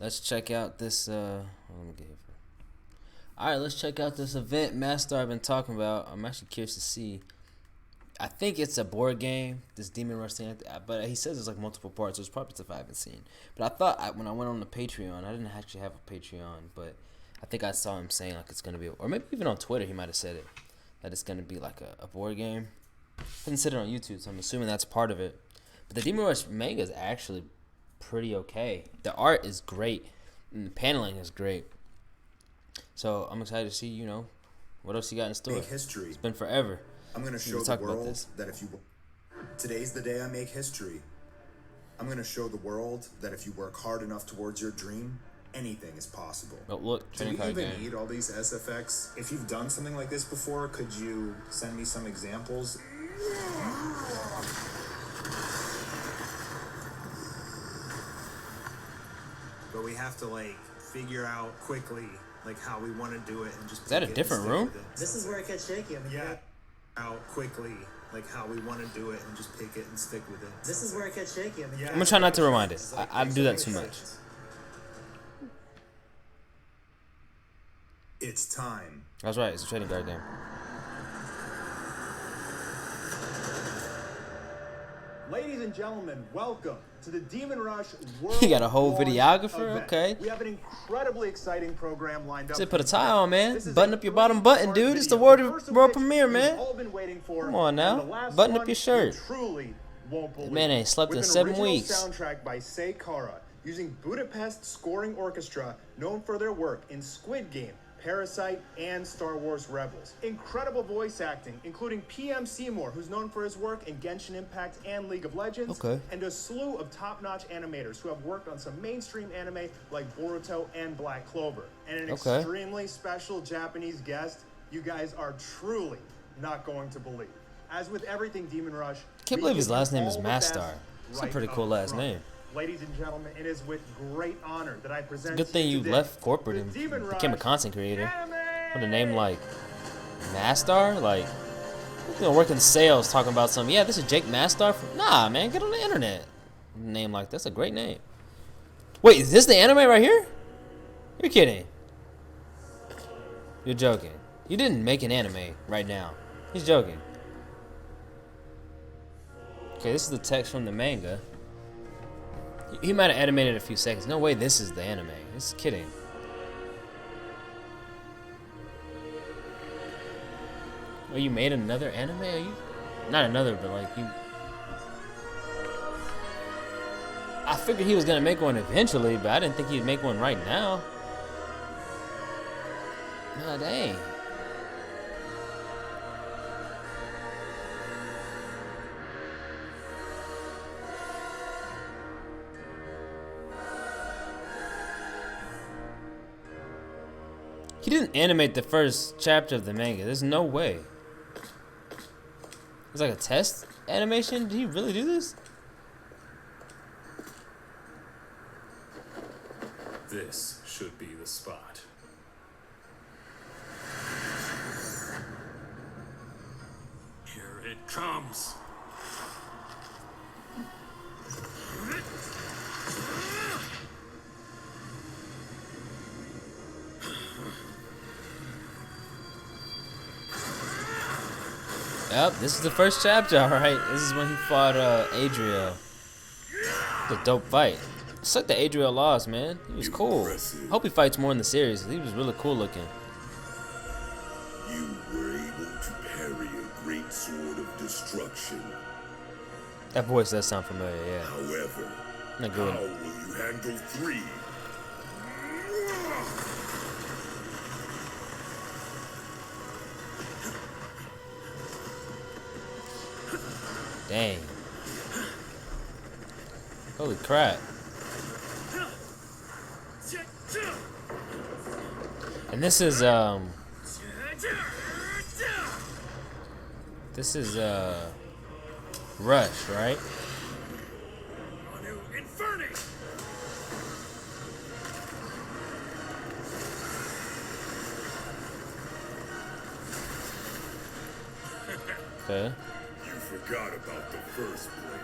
Let's check out this. Let me get here. All right, let's check out this event Master I've been talking about. I'm actually curious to see. I think it's a board game. This Demon Rush thing, but he says there's like multiple parts. So it's probably stuff I haven't seen. But I thought when I went on the Patreon, I didn't actually have a Patreon, but I think I saw him saying like it's gonna be, or maybe even on Twitter he might have said it, that it's gonna be like a board game. I didn't sit it on YouTube, so I'm assuming that's part of it. But the Demon Rush manga is actually pretty okay. The art is great, and the paneling is great. So I'm excited to see, what else you got in store. Make history. It's been forever. I'm going to show the world that if you... Today's the day I make history. I'm going to show the world that if you work hard enough towards your dream, anything is possible. Oh, look, do we even need all these SFX? If you've done something like this before, could you send me some examples? But we have to figure out quickly how we want to do it and just. Is that a different room? This is where it gets shaky. Out quickly how we want to do it and just pick it and stick with it. This is where it gets shaky. I'm gonna try not to rewind it. I do that too much. It's time. That's right. It's a trading card game. Ladies and gentlemen, welcome to the Demon Rush World. You got a whole videographer? Event. Okay. We have an incredibly exciting program lined up. Say put a tie on, man. Button up your bottom button, dude. It's the world premiere, man. Come on now. Button up your shirt. Truly won't believe. Man ain't slept in 7 weeks. Soundtrack by Sei Kara, using Budapest Scoring Orchestra, known for their work in Squid Game, Parasite, and Star Wars Rebels. Incredible voice acting, including PM Seymour, who's known for his work in Genshin Impact and League of Legends, and a slew of top-notch animators who have worked on some mainstream anime like Boruto and Black Clover. And an extremely special Japanese guest you guys are truly not going to believe. As with everything Demon Rush, Can't believe his last name is Mastar. It's a pretty cool last name. Ladies and gentlemen, it is with great honor that I present. Good thing you left corporate and became a content creator. With a name like Mastar, working sales, talking about something. Yeah, this is Jake Mastar. Nah, man, get on the internet. A name like that's a great name. Wait, is this the anime right here? You're kidding. You're joking. You didn't make an anime right now. He's joking. Okay, this is the text from the manga. He might have animated a few seconds. No way this is the anime. This is kidding. Oh, you made another anime? Are you? Not another, but you... I figured he was going to make one eventually, but I didn't think he'd make one right now. Nah, dang. He didn't animate the first chapter of the manga. There's no way. It's like a test animation? Did he really do this? This should be the spot. Here it comes. Yep, this is the first chapter, alright. This is when he fought Adriel. The dope fight. It's like the Adriel lost, man. He was cool. Hope he fights more in the series. He was really cool looking. You were able to parry a great sword of destruction. That voice does sound familiar, yeah. However, Not good. how will you handle 3? Dang. Holy crap. And this is Rush, right? Okay. You forgot about the first blade.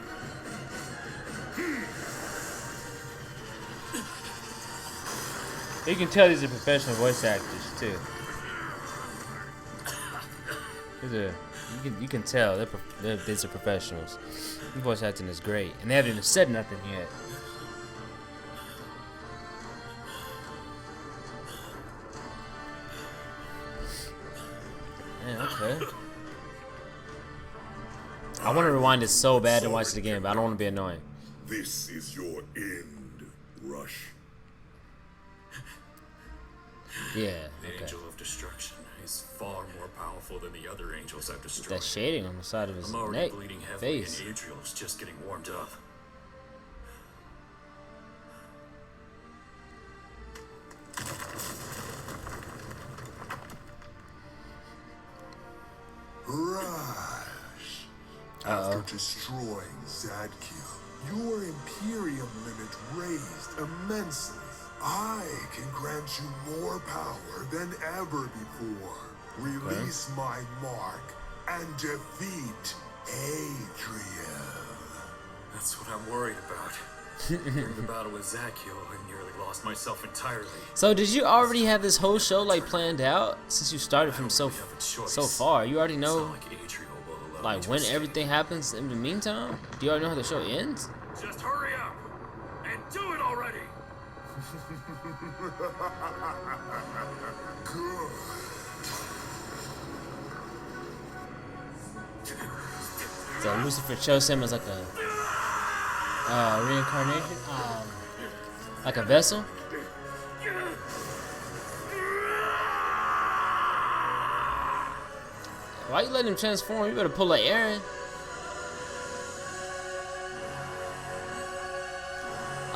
You can tell these are professional voice actors too. You can tell these are professionals. The voice acting is great, and they haven't even said nothing yet. Man, okay. I want to rewind it so bad and watch it again, but I don't want to be annoying. This is your end, Rush. Yeah. The Okay. Angel of Destruction is far more powerful than the other angels I've destroyed. That shading on the side of his I'm already neck, bleeding heavily, face. and Adriel's just getting warmed up. Rush. After destroying Zadkiel, your Imperium limit raised immensely. I can grant you more power than ever before. Release my mark and defeat Adriel. That's what I'm worried about. During the battle with Zadkiel, I nearly lost myself entirely. So did you already have this whole show like planned out since you started from so far? You already know Like Adriel will allow me like to when escape. everything happens in the meantime? Do you already know how the show ends? Just hurry up and do it already. Good. So Lucifer chose him as like a reincarnation, like a vessel. Why you letting him transform? You better pull like Aaron.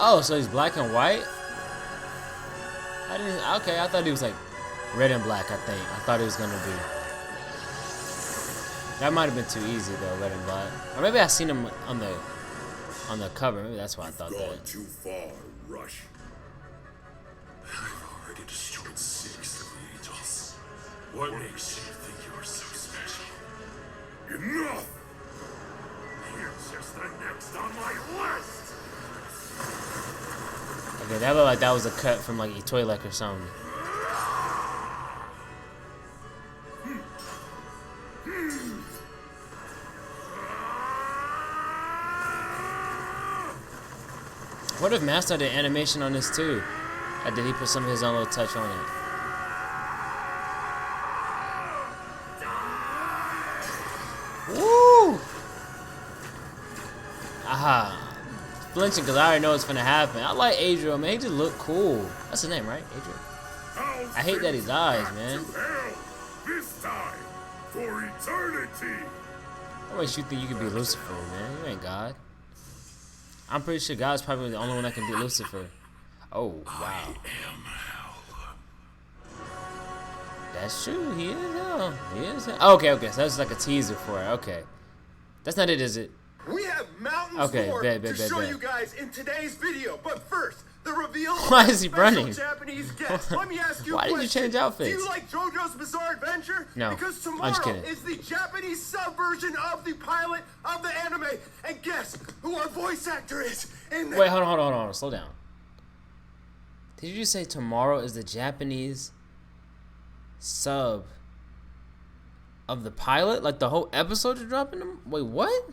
Oh, so he's black and white? Okay, I thought he was like red and black, I think. I thought he was gonna be. That might have been too easy though, red and black. Or maybe I seen him on the cover. Maybe that's why I thought Gone that. too far, Rush. I've already destroyed 6 of the angels. What makes you think you're so special? Enough! You're just the next on my list. Okay, that looked like that was a cut from like a toilet or something. What if Master did animation on this too? Or did he put some of his own little touch on it? Woo! Aha. Flinching because I already know what's gonna happen. I like Adriel, man. He just look cool. That's his name, right? Adriel. I hate that he dies, man. To hell, this time, for eternity. What makes you think you can be Lucifer, man? You ain't God. I'm pretty sure God's probably the only one that can beat Lucifer. Oh, wow. That's true. He is hell. He is hell. Okay, so that's like a teaser for it. Okay. That's not it, is it? We have mountains Okay, more bet, to show bet. you guys in today's video. But first, the reveal of Why our is he special running? Japanese guest. Let me ask you Why a did you question. change outfits? Do you like JoJo's Bizarre Adventure? No. Because I'm tomorrow just kidding. is the Japanese subversion of the pilot of the anime. And guess who our voice actor is in Wait, hold on. Slow down. Did you just say tomorrow is the Japanese sub of the pilot? Like the whole episode you're dropping them? Wait, what?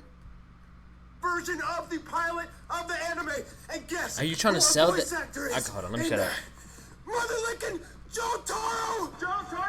version of the pilot of the anime. And guess Are you trying to who our sell voice that? actor is Hold on, let me in shut up. that? Mother Lincoln Jotaro! Jotaro!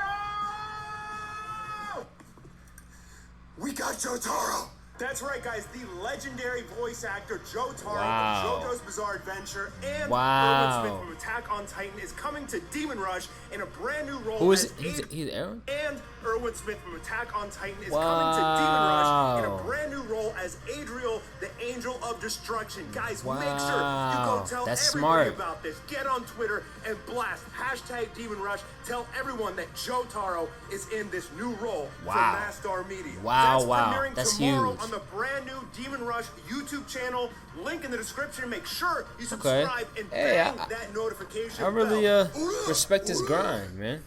We got Jotaro! That's right, guys. The legendary voice actor Jotaro Wow. of JoJo's Bizarre Adventure and Wow. Erwin Smith from Attack on Titan is coming to Demon Rush in a brand new role Who is as he's Aaron? and Erwin Smith from Attack on Titan is Wow. coming to Demon Rush in a brand new role as Adriel, the Angel of Destruction. Guys, make sure you Wow. go tell That's everybody smart. about this. Get on Twitter and blast hashtag Demon Rush. Tell everyone that Jotaro is in this new role Wow. for Mastar Media. Wow, That's wow. premiering That's tomorrow huge. on the brand new Demon Rush YouTube channel. Link in the description. Make sure you Okay. subscribe and Hey, bang that notification I really bell. respect his grind, man.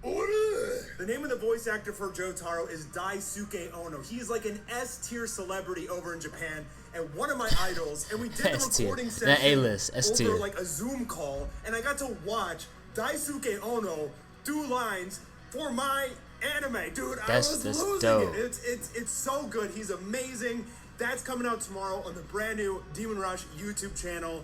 The name of the voice actor for Jotaro is Daisuke Ono. He's like an S-tier celebrity over in Japan and one of my idols. And we did the S-tier. recording Not session A-list, S-tier. over like a Zoom call, and I got to watch Daisuke Ono do lines for my anime, dude. That's I was just losing dope. it. It's so good. He's amazing. That's coming out tomorrow on the brand new Demon Rush YouTube channel.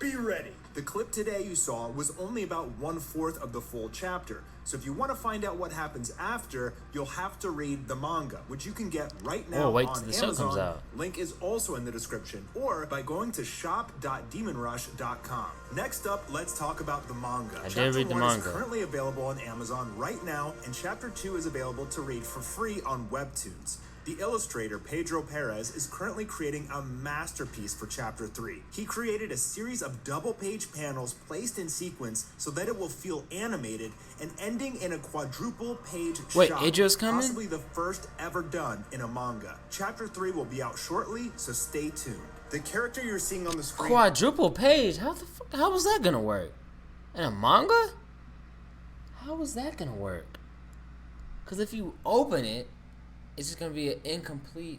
Be ready. The clip today you saw was only about 1/4 of the full chapter. So if you want to find out what happens after, you'll have to read the manga, which you can get right now wait on till the show Amazon. comes out. Link is also in the description, or by going to shop.demonrush.com. Next up, let's talk about the manga. I did Chapter read the 1 manga. is currently available on Amazon right now, and Chapter 2 is available to read for free on Webtoons. The illustrator, Pedro Perez, is currently creating a masterpiece for Chapter 3. He created a series of double-page panels placed in sequence so that it will feel animated and ending in a quadruple-page Wait, shot, Adriel's coming? possibly the first ever done in a manga. Chapter 3 will be out shortly, so stay tuned. The character you're seeing on the screen... Quadruple page? How was that gonna work? In a manga? How was that gonna work? Because if you open it, it's just gonna be an incomplete.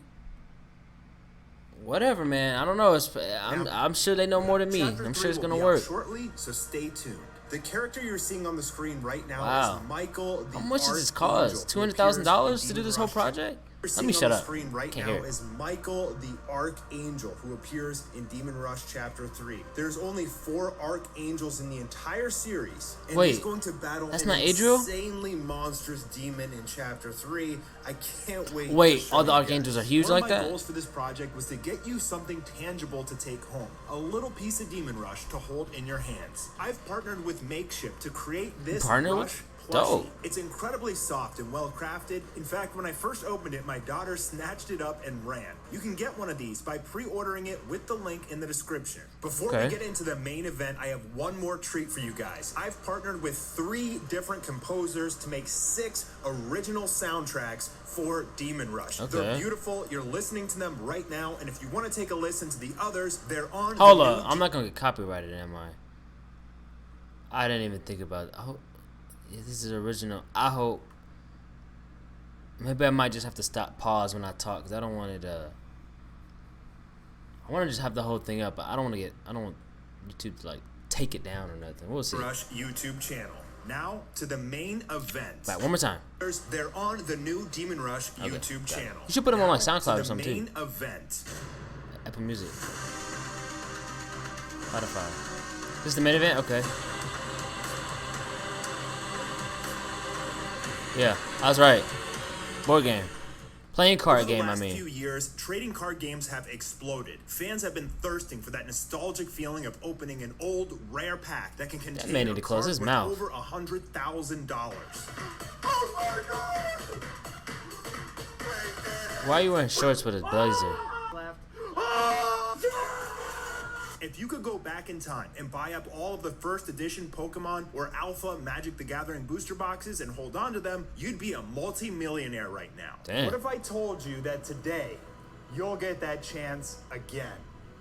Whatever, man. I don't know. I'm sure they know more than me. Chapter I'm 3 sure it's will gonna be out work. shortly, so stay tuned. The character you're seeing on the screen right now Wow. is Michael the How much does this Archangel, cost? who $200,000 appears to do in this whole Demon Rush. project? You're Let me seeing shut on up. the screen right Can't now hear it. is Michael the Archangel, who appears in Demon Rush Chapter 3. There's only 4 Archangels in the entire series, and Wait, he's going to battle that's an not Adriel? insanely monstrous demon in Chapter 3. I can't wait. Wait, to show all the you Archangels guys. are huge One like of my that? goals for this project was to get you something tangible to take home, a little piece of Demon Rush to hold in your hands. I've partnered with Makeshift to create this Partnered with? Rush plushie. Dope. It's incredibly soft and well crafted. In fact, when I first opened it, my daughter snatched it up and ran. You can get one of these by pre-ordering it with the link in the description. Before Okay. we get into the main event, I have one more treat for you guys. I've partnered with 3 different composers to make 6 original soundtracks for Demon Rush. Okay. They're beautiful. You're listening to them right now, and if you want to take a listen to the others, they're on. Hold the up. new I'm not gonna get copyrighted, am I? I didn't even think about it. This is original. I hope. Maybe I might just have to pause when I talk, because I don't want it. I want to just have the whole thing up, but I don't want YouTube to take it down or nothing. We'll see. Rush YouTube channel. Now to the main event. Back one more time. They're on the new Demon Rush Okay, YouTube got it. channel. You should put them on, Now SoundCloud to or something, the too. main event. Apple Music. Spotify. This is the main event? Okay. Yeah, I was right. Board game. Playing card Over the game, I last mean. few years, trading card games have exploded. Fans have been thirsting for that nostalgic feeling of opening an old, rare pack that can contain man a need to close card his worth mouth. over $100,000. Why are you wearing shorts with a blazer? If you could go back in time and buy up all of the first edition Pokemon or Alpha Magic the Gathering booster boxes and hold on to them, you'd be a multi-millionaire right now. Damn. What if I told you that today you'll get that chance again?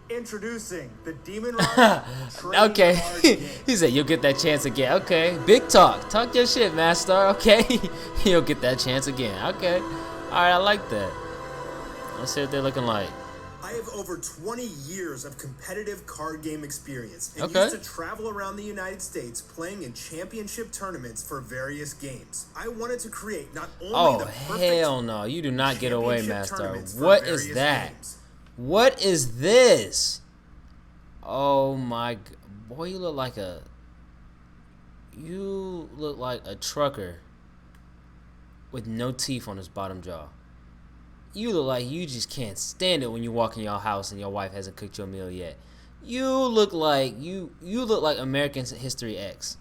Introducing the Demon Rush trading Okay. card game. He said you'll get that chance again. Okay. Big talk. Talk your shit, Master. Okay. You'll get that chance again. Okay. Alright, I like that. Let's see what they're looking like. I have over 20 years of competitive card game experience and Okay. used to travel around the United States playing in championship tournaments for various games. I wanted to create not only the perfect hell no. You do not get away, championship Master. tournaments for What is various that? games. What is this? Oh my boy, you look like a trucker with no teeth on his bottom jaw. You look like you just can't stand it when you walk in your house and your wife hasn't cooked your meal yet. You look like you look like American History X.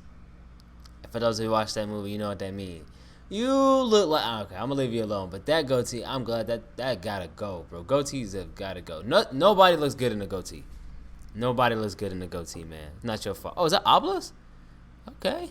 For those who watch that movie, you know what that means. You look like, okay, I'm gonna leave you alone, but that goatee, I'm glad that gotta go, bro. Goatees have gotta go. Nobody looks good in a goatee. Nobody looks good in a goatee, man. It's not your fault. Oh, is that Obelisk? Okay.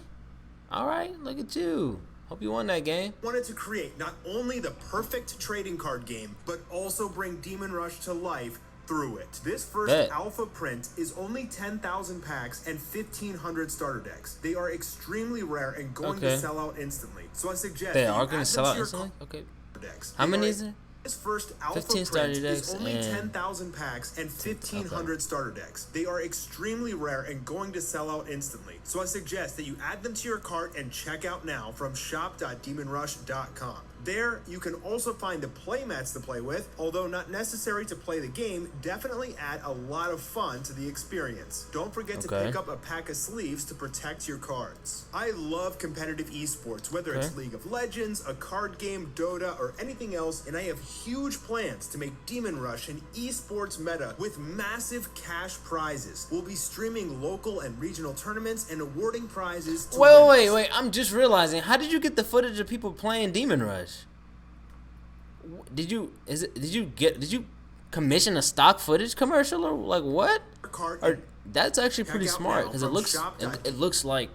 All right, look at you. Hope you won that game. Wanted to create not only the perfect trading card game, but also bring Demon Rush to life through it. This first Bet. alpha print is only 10,000 packs and 1,500 starter decks. They are extremely rare and going to Okay. sell out instantly. So I suggest They that are you going add to sell them out to your instantly? Okay. card decks. How They many are is there? This first alpha 15 print starter is decks only and 10,000 packs and 1,500 starter decks. They are extremely rare and going to sell out instantly. So I suggest that you add them to your cart and check out now from shop.demonrush.com. There, you can also find the playmats to play with. Although not necessary to play the game, definitely add a lot of fun to the experience. Don't forget to pick up a pack of sleeves to protect your cards. I love competitive esports, whether it's League of Legends, a card game, Dota, or anything else, and I have huge plans to make Demon Rush an esports meta with massive cash prizes. We'll be streaming local and regional tournaments and awarding prizes to winners. Wait. I'm just realizing, how did you get the footage of people playing Demon Rush? Did you commission a stock footage commercial or like what? Or that's actually pretty smart because it looks like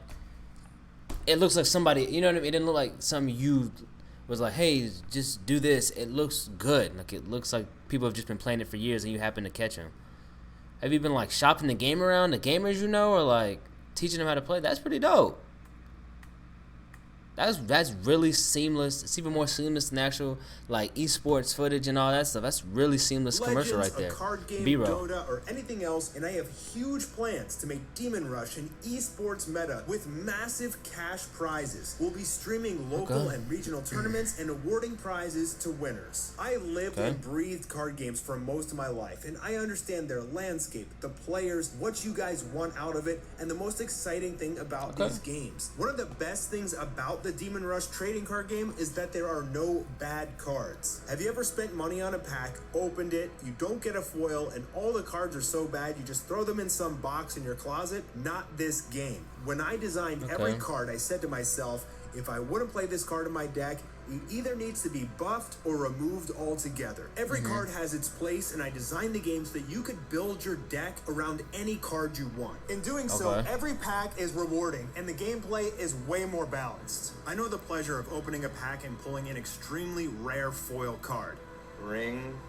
somebody, you know what I mean? It didn't look like some you was like, hey, just do this. It looks good. Like it looks like people have just been playing it for years and you happen to catch them. Have you been like shopping the game around the gamers you know or like teaching them how to play? That's pretty dope. That's really seamless. It's even more seamless than actual like esports footage and all that stuff. That's really seamless commercial right there. A card game, B-roll. Dota, or anything else, and I have huge plans to make Demon Rush an esports meta with massive cash prizes. We'll be streaming local and regional tournaments and awarding prizes to winners. I lived and breathed card games for most of my life, and I understand their landscape, the players, what you guys want out of it, and the most exciting thing about these games. One of the best things about the Demon Rush trading card game is that there are no bad cards. Have you ever spent money on a pack, opened it, you don't get a foil, and all the cards are so bad you just throw them in some box in your closet? Not this game. When I designed every card, I said to myself, if I wouldn't play this card in my deck, it either needs to be buffed or removed altogether. Every card has its place, and I designed the game so that you could build your deck around any card you want. In doing so, every pack is rewarding, and the gameplay is way more balanced. I know the pleasure of opening a pack and pulling an extremely rare foil card. Ring,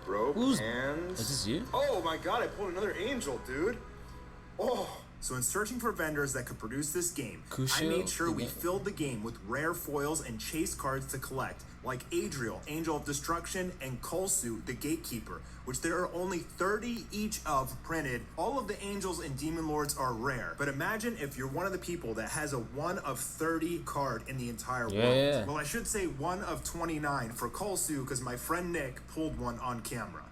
rope, and... Is this you? Oh my god, I pulled another angel, dude. Oh! So in searching for vendors that could produce this game, I made sure we filled the game with rare foils and chase cards to collect, like Adriel, Angel of Destruction, and Kolsu, the Gatekeeper, which there are only 30 each of printed. All of the Angels and Demon Lords are rare, but imagine if you're one of the people that has a 1 of 30 card in the entire world. Well, I should say 1 of 29 for Kolsu, because my friend Nick pulled one on camera.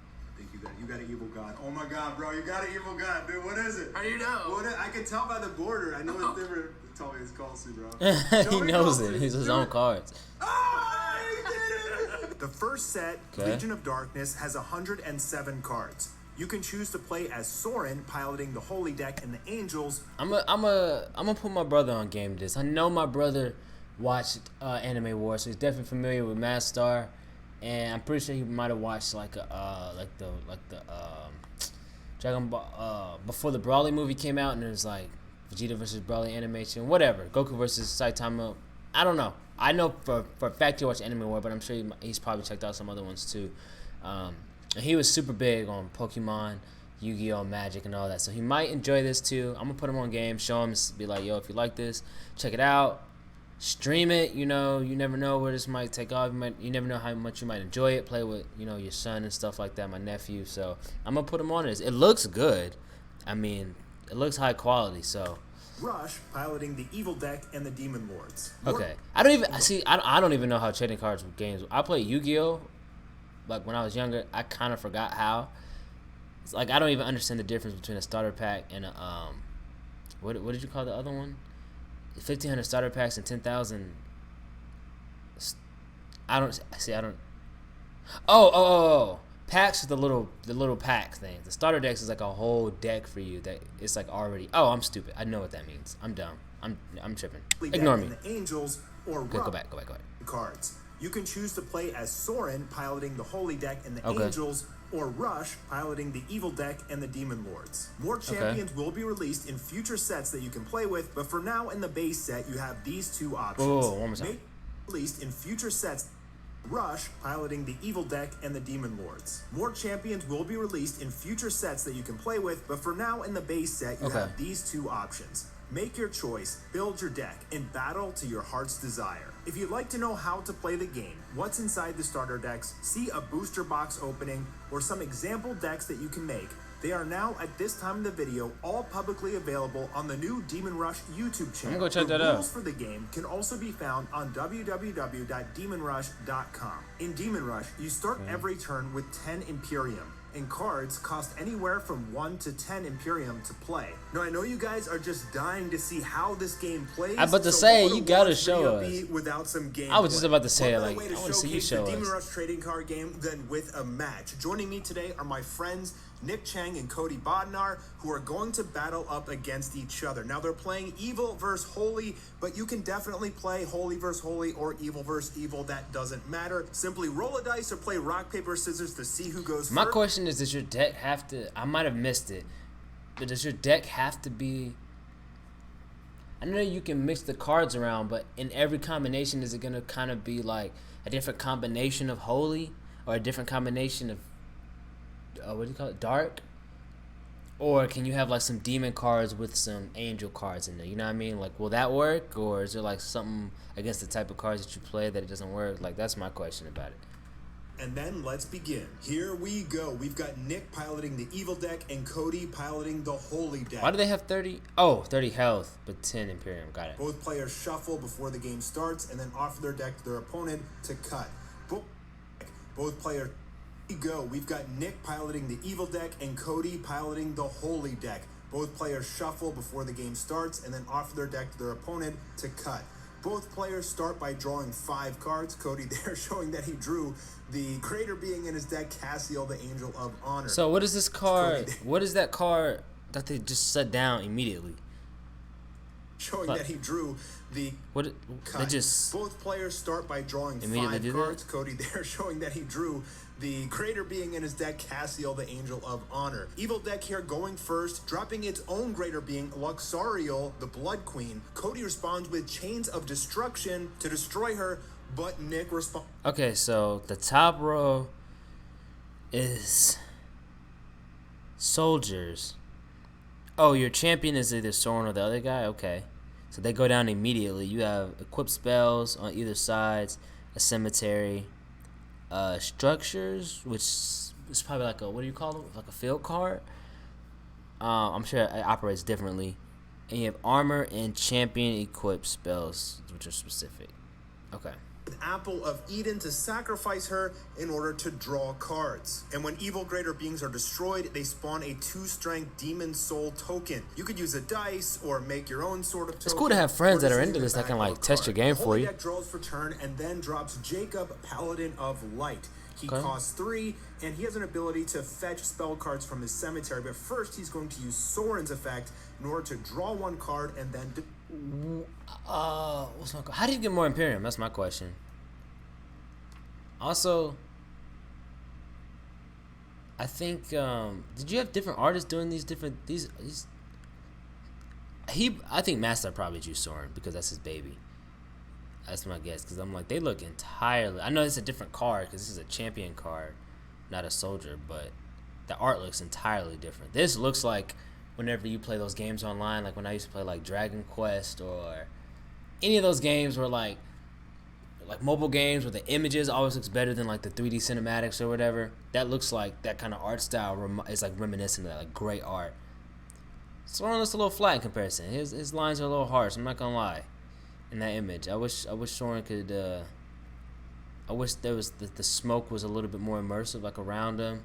You got an evil god. Oh my god, bro, you got an evil god, dude. What is it? How do you know? I can tell by the border. I know it's different. Tell me it's Kolsu, bro. He knows it. He's his own cards. Oh, he did it! The first set, Legion of Darkness, has 107 cards. You can choose to play as Soren, piloting the Holy Deck and the Angels. I'm gonna put my brother on game this. I know my brother watched Anime War, so he's definitely familiar with Mastar. And I'm pretty sure he might have watched like the Dragon Ball before the Broly movie came out, and it was like Vegeta versus Broly animation, whatever. Goku versus Saitama. I don't know. I know for a fact he watched Anime War, but I'm sure he's probably checked out some other ones too. And he was super big on Pokemon, Yu-Gi-Oh, Magic, and all that. So he might enjoy this too. I'm gonna put him on game, show him, be like, yo, if you like this, check it out. Stream it, you know, you never know where this might take off. You never know how much you might enjoy it. Play with, you know, your son and stuff like that, my nephew. So I'm gonna put him on this. It looks good. I mean, it looks high quality. So Rush, piloting the Evil Deck and the Demon Lords. Okay, I don't even know how trading cards games. I played Yu-Gi-Oh, like when I was younger. I kind of forgot how. It's like I don't even understand the difference between a starter pack and a what did you call the other one? 1,500 starter packs and 10,000. I don't. Oh. Packs is the little pack thing. The starter decks is like a whole deck for you that it's like already. Oh, I'm stupid. I know what that means. I'm dumb. I'm tripping. Ignore me. The Angels or Go back. Cards. You can choose to play as Soren, piloting the Holy Deck and the Angels, or Rush, piloting the Evil Deck and the Demon Lords. More champions will be released in future sets that you can play with, but for now in the base set, you have these two options. One more time. Released in future sets, Rush, piloting the Evil Deck and the Demon Lords. More champions will be released in future sets that you can play with, but for now in the base set, you have these two options. Make your choice, build your deck, and battle to your heart's desire. If you'd like to know how to play the game, what's inside the starter decks, see a booster box opening, or some example decks that you can make, they are now, at this time in the video, all publicly available on the new Demon Rush YouTube channel. I'm gonna go check that the out. rules for the game can also be found on www.demonrush.com. In Demon Rush, you start every turn with 10 Imperium, and cards cost anywhere from 1 to 10 Imperium to play. Now, I know you guys are just dying to see how this game plays. I'm about to so say, what would you a gotta watch show video us. be without some gameplay? I was just about to say, What better like, way to I wanna see you showcase show the Demon us. Rush trading card game than with a match. Joining me today are my friends Nick Chang and Cody Bodnar, who are going to battle up against each other. Now, they're playing Evil versus Holy, but you can definitely play Holy versus Holy or Evil versus Evil. That doesn't matter. Simply roll a dice or play rock, paper, scissors to see who goes My first. question is, does your deck have to... I might have missed it, but does your deck have to be... I know you can mix the cards around, but in every combination, is it going to kind of be like a different combination of Holy or a different combination of... what do you call it? Dark? Or can you have like some demon cards with some angel cards in there? You know what I mean? Like, will that work? Or is there like something against the type of cards that you play that it doesn't work? Like, that's my question about it. And then let's begin. Here we go. We've got Nick piloting the Evil deck and Cody piloting the Holy deck. Why do they have 30? Oh, 30 health, but 10 Imperium. Got it. Both players shuffle before the game starts and then offer their deck to their opponent to cut. Both players go. We've got Nick piloting the Evil deck and Cody piloting the Holy deck. Both players shuffle before the game starts and then offer their deck to their opponent to cut. Both players start by drawing 5 cards. Cody there showing that he drew the greater being in his deck, Cassiel, the Angel of Honor. So what is this card? What is that card that they just set down immediately? Showing But- that he drew the What? cut. They just... Both players start by drawing Immediately 5 do that? cards. Cody there showing that he drew the greater being in his deck, Cassiel, the Angel of Honor. Evil deck here going first, dropping its own greater being, Luxariel, the Blood Queen. Cody responds with Chains of Destruction to destroy her, but Nick responds. Okay, so the top row is soldiers. Oh, your champion is either Soren or the other guy? Okay. So they go down immediately. You have equipped spells on either sides, a cemetery, structures, which is probably like a, what do you call them? Like a field card? I'm sure it operates differently. And you have armor and champion equipped spells, which are specific. Okay. Apple of Eden to sacrifice her in order to draw cards. And when evil greater beings are destroyed, they spawn a 2-strength demon soul token. You could use a dice or make your own sort of token. It's cool to have friends or that are just into leave this it that can back like of a test your card. game The for Holy you. deck draws for turn and then drops Jacob, Paladin of Light. He Okay. costs 3, and he has an ability to fetch spell cards from his cemetery. But first, he's going to use Soren's effect in order to draw 1 card and then... What's my? How do you get more Imperium? That's my question. Also, I think did you have different artists doing these different these? I think Master probably drew Soren because that's his baby. That's my guess because I'm like they look entirely. I know it's a different card because this is a champion card, not a soldier, but the art looks entirely different. This looks like whenever you play those games online, like when I used to play like Dragon Quest or any of those games where like mobile games where the images always looks better than like the 3D cinematics or whatever. That looks like that kind of art style is like reminiscent of that, like great art. Soren looks a little flat in comparison. His lines are a little harsh. I'm not gonna lie. In that image, I wish Soren could. I wish there was the smoke was a little bit more immersive, like around him.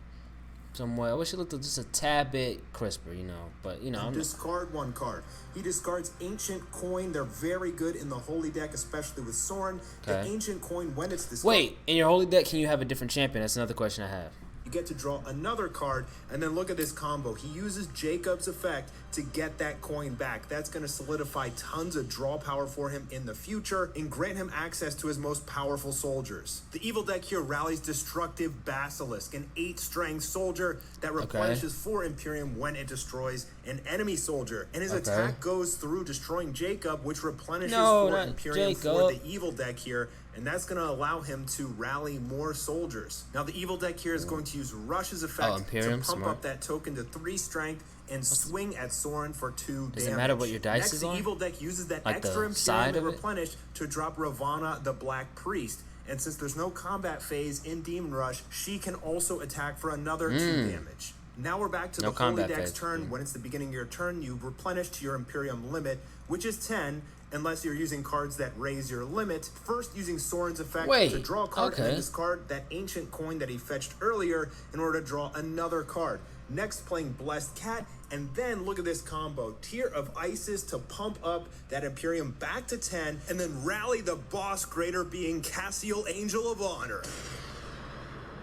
Somewhat. I wish it looked just a tad bit crisper, you know. But you know, I'm discard 1 card. He discards Ancient Coin. They're very good in the Holy deck, especially with Soren. Okay. The Ancient Coin, when it's discarded, wait. In your holy deck, can you have a different champion? That's another question I have. you get to draw another card, and then look at this combo. He uses Jacob's effect to get that coin back. That's going to solidify tons of draw power for him in the future and grant him access to his most powerful soldiers. The evil deck here rallies Destructive Basilisk, an 8-strength soldier that replenishes 4 Imperium when it destroys an enemy soldier. And his attack goes through destroying Jacob, which replenishes 4 not Imperium Jacob. for the evil deck here and that's going to allow him to rally more soldiers. Now the evil deck here is going to use Rush's effect Imperium, to pump smart. up that token to 3 strength and swing at Soren for 2 damage. Does it matter what your dice Next, is the on? evil deck uses that Like extra the side Imperium of it? replenish to drop Ravana the Black Priest. And since there's no combat phase in Demon Rush, she can also attack for another 2 damage. Now we're back to No the Holy combat Deck's phase. turn. When it's the beginning of your turn, you replenish to your Imperium limit, which is 10, unless you're using cards that raise your limit. First, using Soren's effect to draw a card and then discard that ancient coin that he fetched earlier in order to draw another card. Next, playing Blessed Cat, and then look at this combo. Tear of Isis to pump up that Imperium back to 10, and then rally the boss greater being Cassiel, Angel of Honor.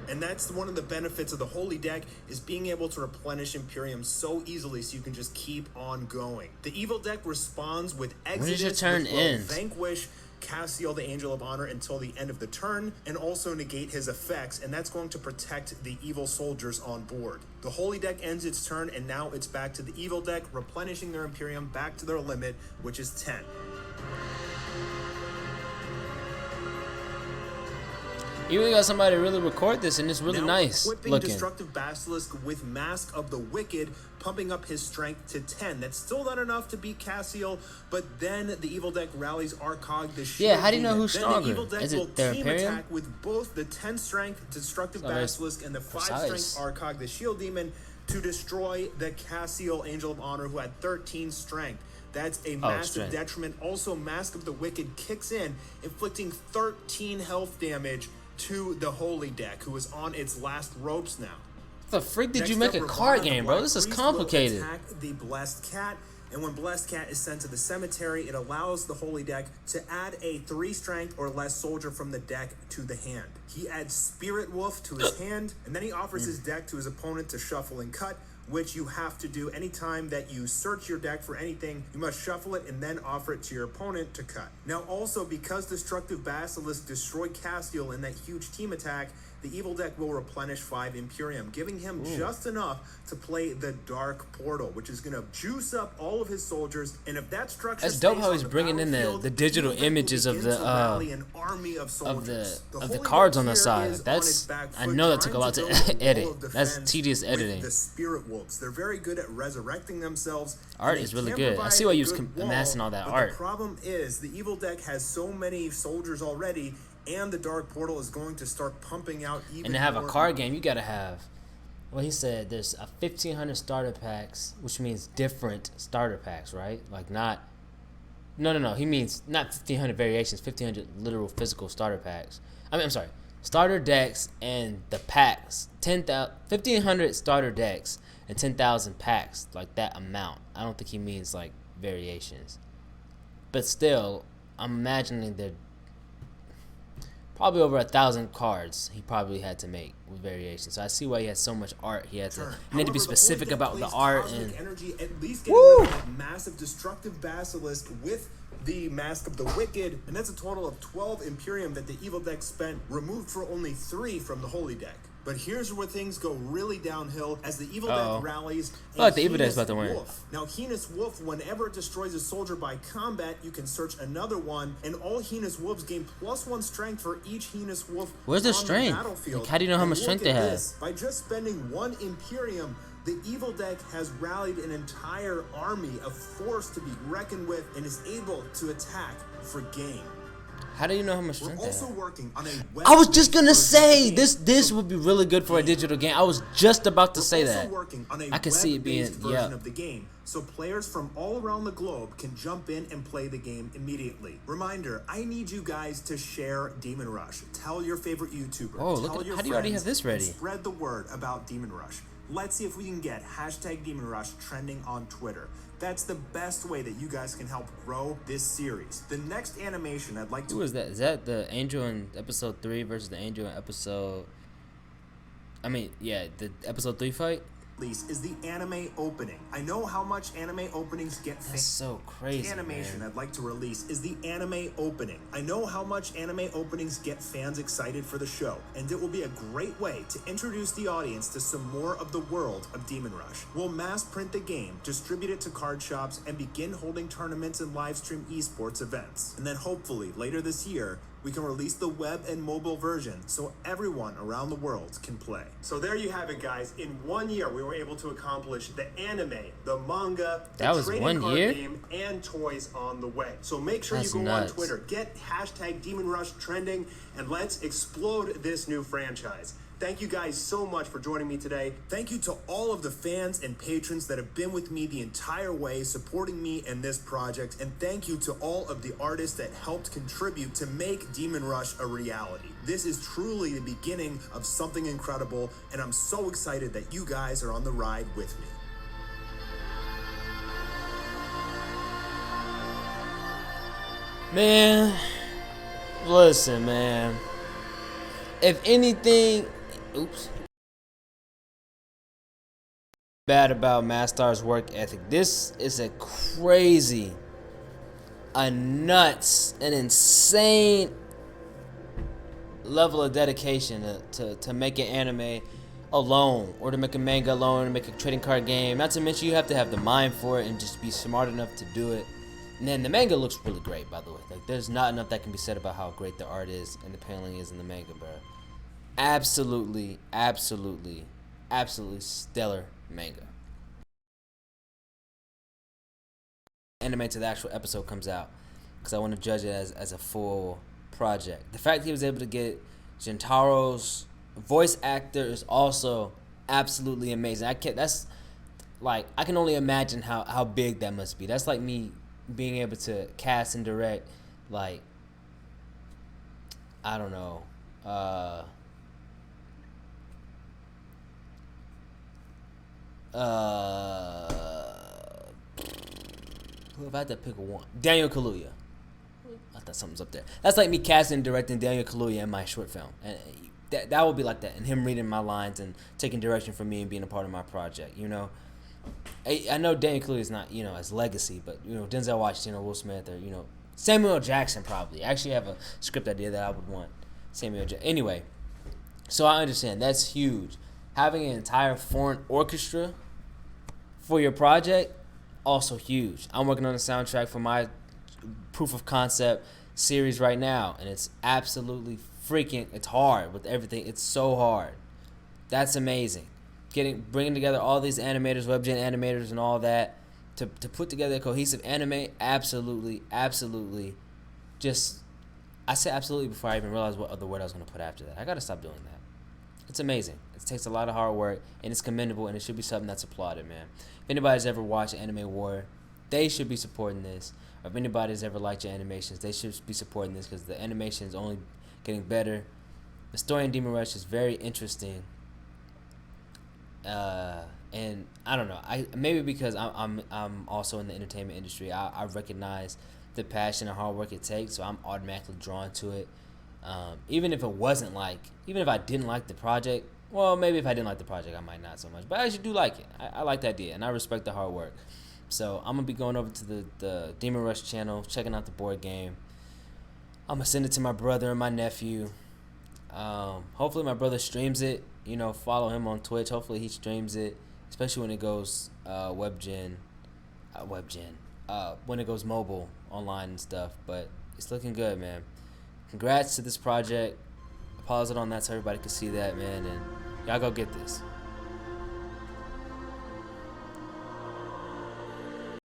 And that's one of the benefits of the Holy Deck, is being able to replenish Imperium so easily so you can just keep on going. The Evil Deck responds with Exodus, your turn which will end? vanquish Cassiel, the Angel of Honor, until the end of the turn, and also negate his effects, and that's going to protect the evil soldiers on board. The Holy Deck ends its turn, and now it's back to the Evil Deck, replenishing their Imperium back to their limit, which is 10. You really got somebody to really record this, and it's really Now, nice equipping looking. Destructive Basilisk with Mask of the Wicked, pumping up his strength to 10. That's still not enough to beat Cassiel, but then the Evil Deck rallies Arcog the Shield. Yeah, how do you know Demon. who's Then stronger? The Evil Deck Is will it their team Imperium? attack with both the 10 strength Destructive It's not very Basilisk and the 5 precise. strength Arcog the Shield Demon to destroy the Cassiel Angel of Honor, who had 13 strength. That's a massive strength. detriment. Also, Mask of the Wicked kicks in, inflicting 13 health damage to the Holy Deck, who is on its last ropes now. What the freak did Next you make up, a card Ravana the game, bro? Black This is Priest will complicated. Attack the Blessed Cat, and when Blessed Cat is sent to the cemetery, it allows the Holy Deck to add a 3 strength or less soldier from the deck to the hand. He adds Spirit Wolf to his hand, and then he offers his deck to his opponent to shuffle and cut, which you have to do anytime that you search your deck for anything. You must shuffle it and then offer it to your opponent to cut. Now also, because Destructive Basilisk destroyed Castiel in that huge team attack, the Evil Deck will replenish 5 Imperium, giving him just enough to play the Dark Portal, which is going to juice up all of his soldiers. And if that structure That's dope stays how on he's the bringing in battlefield, the digital Evil Deck will images of begin the to rally an army of soldiers. of the Holy cards Deck on the here side. is on That's its back I foot, know that took a trying lot to to build a wall edit. of That's defense tedious with editing. the Spirit Wolves. They're very good at resurrecting themselves. Art and is they really can good. I provide see why a you was good amassing wall, all that but art. The problem is the Evil Deck has so many soldiers already, and the Dark Portal is going to start pumping out even And to have a more card game, you gotta have. Well, he said there's a 1,500 starter packs, which means different starter packs, right? Like not. No. He means not 1,500 variations, 1,500 literal physical starter packs. I'm sorry, starter decks and the packs. 1,500 starter decks and 10,000 packs, like that amount. I don't think he means like variations, but still, I'm imagining that probably over 1,000 cards he probably had to make with variations. So I see why he had so much art. He had to. You need to be specific about the art and. Energy, at least getting rid of that massive Destructive Basilisk with the Mask of the Wicked, and that's a total of 12 Imperium that the Evil Deck spent, removed for only 3 from the Holy Deck. But here's where things go really downhill as the Evil Deck rallies. I like the Evil Deck's about to win. Wolf. Now, Heinous Wolf, whenever it destroys a soldier by combat, you can search another one, and all Heinous Wolves gain +1 strength for each Heinous Wolf. Where's their on strength? The battlefield. Like, how do you know how And much look strength at they have? this. By just spending 1 Imperium, the Evil Deck has rallied an entire army, a force to be reckoned with, and is able to attack for game. How do you know how much We're strength they also have? working on a I was just web-based gonna version say of the game. this would be really good for a digital game. I was just about to say We're also that. working on a I can see it being web-based version of the game, so players from all around the globe can jump in and play the game immediately. Reminder, I need you guys to share Demon Rush. Tell your favorite YouTuber. Oh, look tell at- your how do you already friends, have this ready? and spread the word about Demon Rush. Let's see if we can get #DemonRush trending on Twitter. That's the best way that you guys can help grow this series. The next animation I'd like to... Who is that? Is that the angel in episode 3 versus the angel in episode... the episode 3 fight? release is the anime opening. I know how much anime openings get That's so crazy, animation man. I'd like to release is the anime opening. I know how much anime openings get fans excited for the show, and it will be a great way to introduce the audience to some more of the world of Demon Rush. We'll mass print the game, distribute it to card shops, and begin holding tournaments and live stream esports events. And then hopefully later this year, we can release the web and mobile version so everyone around the world can play. So there you have it, guys. In 1 year, we were able to accomplish the anime, the manga, That the was trading 1 card year? game, and toys on the way. So make sure That's you go nuts. on Twitter, get hashtag Demon Rush trending, and let's explode this new franchise. Thank you guys so much for joining me today. Thank you to all of the fans and patrons that have been with me the entire way, supporting me in this project, and thank you to all of the artists that helped contribute to make Demon Rush a reality. This is truly the beginning of something incredible, and I'm so excited that you guys are on the ride with me. Man, listen, man. If anything, oops. Bad about Mastar's work ethic. This is a crazy, a nuts, an insane level of dedication to make an anime alone, or to make a manga alone, or make a trading card game. Not to mention you have to have the mind for it and just be smart enough to do it. And then the manga looks really great, by the way. Like, there's not enough that can be said about how great the art is and the paneling is in the manga, bro. Absolutely, absolutely, absolutely stellar manga. Anime to the actual episode comes out, because I want to judge it as a full project. The fact he was able to get Jintaro's voice actor is also absolutely amazing. That's like, I can only imagine how big that must be. That's like me being able to cast and direct, like, I don't know, if I had to pick one, Daniel Kaluuya. I thought something's up there. That's like me casting and directing Daniel Kaluuya in my short film, and that would be like that, and him reading my lines and taking direction from me and being a part of my project. You know, I know Daniel Kaluuya is not, his legacy, but Denzel Washington or Will Smith, or Samuel L. Jackson probably. I actually have a script idea that I would want Samuel L. Jackson. Anyway, so I understand that's huge. Having an entire foreign orchestra for your project, also huge. I'm working on a soundtrack for my proof of concept series right now, and it's absolutely it's hard with everything. It's so hard. That's amazing. Bringing together all these animators, WebGen animators, and all that to put together a cohesive anime, absolutely. Just, I said absolutely before I even realized what other word I was going to put after that. I got to stop doing that. It's amazing. It takes a lot of hard work, and it's commendable, and it should be something that's applauded, man. If anybody's ever watched Anime War, they should be supporting this. Or if anybody's ever liked your animations, they should be supporting this, because the animation is only getting better. The story in Demon Rush is very interesting. And I don't know. Maybe because I'm also in the entertainment industry, I recognize the passion and hard work it takes, so I'm automatically drawn to it. Even if I didn't like the project, well, maybe if I didn't like the project, I might not so much. But I actually do like it. I like the idea, and I respect the hard work. So I'm going to be going over to the Demon Rush channel, checking out the board game. I'm going to send it to my brother and my nephew. Hopefully my brother streams it. Follow him on Twitch. Hopefully he streams it, especially when it goes when it goes mobile, online and stuff. But it's looking good, man. Congrats to this project. Pause it on that so everybody can see that, man. And y'all go get this.